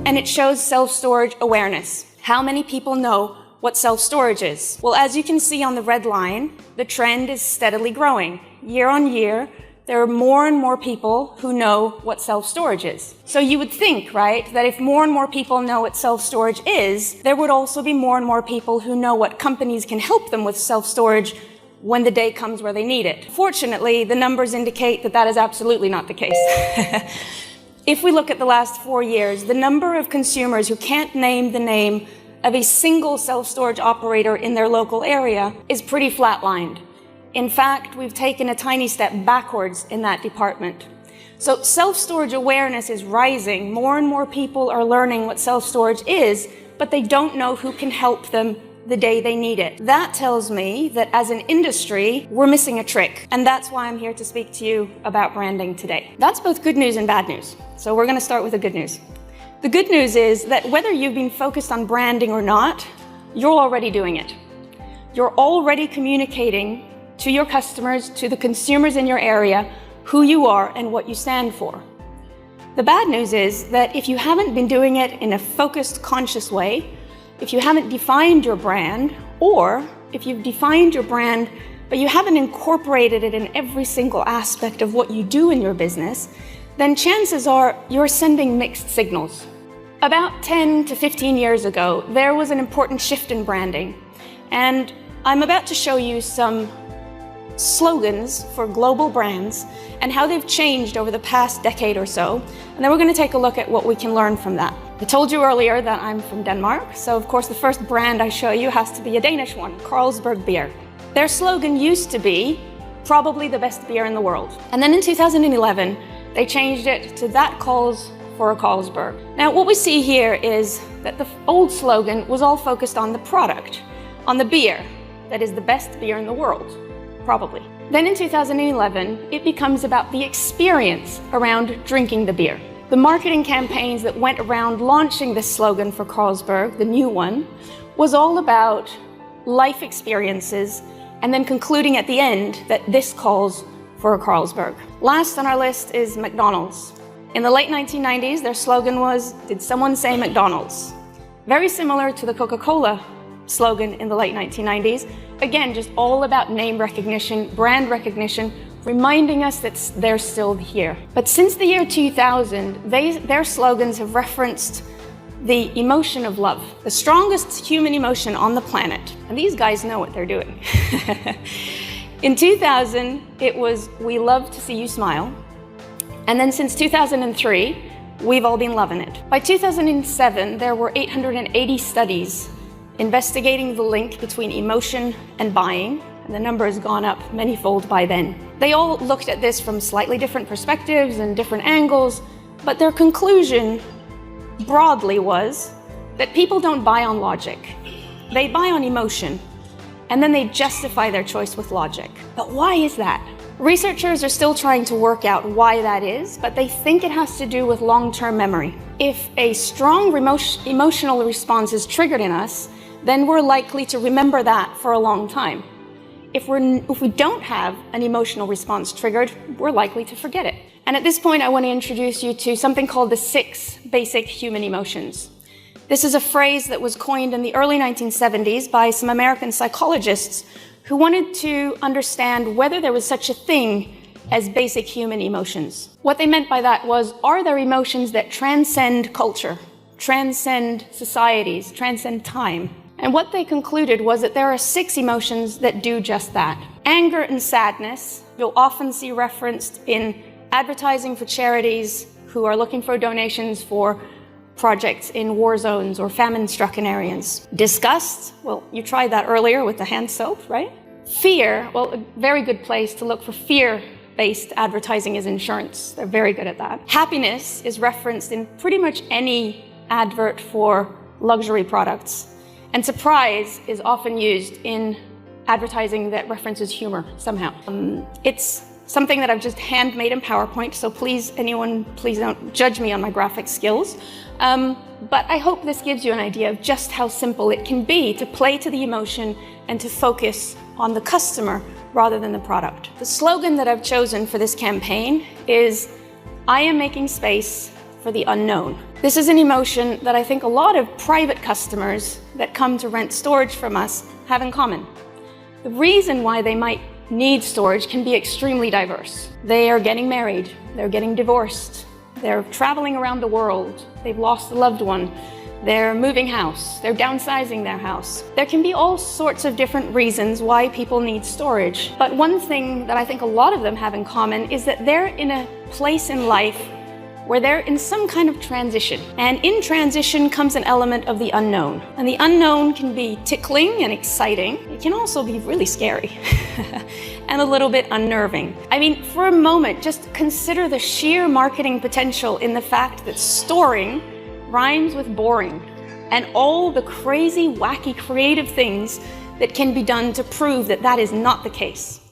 and it shows self-storage awareness. How many people know what self-storage is? Well, as you can see on the red line, the trend is steadily growing. Year on year, there are more and more people who know what self-storage is. So you would think, right, that if more and more people know what self-storage is, there would also be more and more people who know what companies can help them with self-storage when the day comes where they need it. Fortunately, the numbers indicate that that is absolutely not the case. If we look at the last 4 years, the number of consumers who can't name the name of a single self-storage operator in their local area is pretty flatlined. In fact, we've taken a tiny step backwards in that department. So self-storage awareness is rising. More and more people are learning what self-storage is, but they don't know who can help them the day they need it. That tells me that as an industry, we're missing a trick. And that's why I'm here to speak to you about branding today. That's both good news and bad news. So we're going to start with the good news. The good news is that whether you've been focused on branding or not, you're already doing it. You're already communicating to your customers, to the consumers in your area, who you are and what you stand for. The bad news is that if you haven't been doing it in a focused, conscious way, if you haven't defined your brand, or if you've defined your brand, but you haven't incorporated it in every single aspect of what you do in your business, then chances are you're sending mixed signals. About 10 to 15 years ago, there was an important shift in branding, and I'm about to show you some slogans for global brands and how they've changed over the past decade or so, and then we're going to take a look at what we can learn from that. I told you earlier that I'm from Denmark, so of course the first brand I show you has to be a Danish one, Carlsberg Beer. Their slogan used to be, probably the best beer in the world. And then in 2011, they changed it to that calls for a Carlsberg. Now what we see here is that the old slogan was all focused on the product, on the beer, that is the best beer in the world, probably. Then in 2011, it becomes about the experience around drinking the beer. The marketing campaigns that went around launching this slogan for Carlsberg, the new one, was all about life experiences and then concluding at the end that this calls for a Carlsberg. Last on our list is McDonald's. In the late 1990s, their slogan was, "Did someone say McDonald's?" Very similar to the Coca-Cola slogan in the late 1990s. Again, just all about name recognition, brand recognition, reminding us that they're still here. But since the year 2000, their slogans have referenced the emotion of love, the strongest human emotion on the planet. And these guys know what they're doing. In 2000, it was, "We love to see you smile." And then since 2003, we've all been loving it. By 2007, there were 880 studies investigating the link between emotion and buying, and the number has gone up manyfold by then. They all looked at this from slightly different perspectives and different angles, but their conclusion broadly was that people don't buy on logic. They buy on emotion, and then they justify their choice with logic. But why is that? Researchers are still trying to work out why that is, but they think it has to do with long-term memory. If a strong emotional response is triggered in us, then we're likely to remember that for a long time. If we don't have an emotional response triggered, we're likely to forget it. And at this point, I want to introduce you to something called the 6 basic human emotions. This is a phrase that was coined in the early 1970s by some American psychologists who wanted to understand whether there was such a thing as basic human emotions. What they meant by that was, are there emotions that transcend culture, transcend societies, transcend time? And what they concluded was that there are 6 emotions that do just that. Anger and sadness, you'll often see referenced in advertising for charities who are looking for donations for projects in war zones or famine-stricken areas. Disgust, well, you tried that earlier with the hand soap, right? Fear, well, a very good place to look for fear-based advertising is insurance. They're very good at that. Happiness is referenced in pretty much any advert for luxury products. And surprise is often used in advertising that references humor somehow. It's something that I've just handmade in PowerPoint, so please don't judge me on my graphic skills. But I hope this gives you an idea of just how simple it can be to play to the emotion and to focus on the customer rather than the product. The slogan that I've chosen for this campaign is, "I am making space for the unknown." This is an emotion that I think a lot of private customers that come to rent storage from us have in common. The reason why they might need storage can be extremely diverse. They are getting married, they're getting divorced, they're traveling around the world, they've lost a loved one, they're moving house, they're downsizing their house. There can be all sorts of different reasons why people need storage. But one thing that I think a lot of them have in common is that they're in a place in life where they're in some kind of transition. And in transition comes an element of the unknown. And the unknown can be tickling and exciting. It can also be really scary and a little bit unnerving. I mean, for a moment, just consider the sheer marketing potential in the fact that storing rhymes with boring, and all the crazy, wacky, creative things that can be done to prove that that is not the case.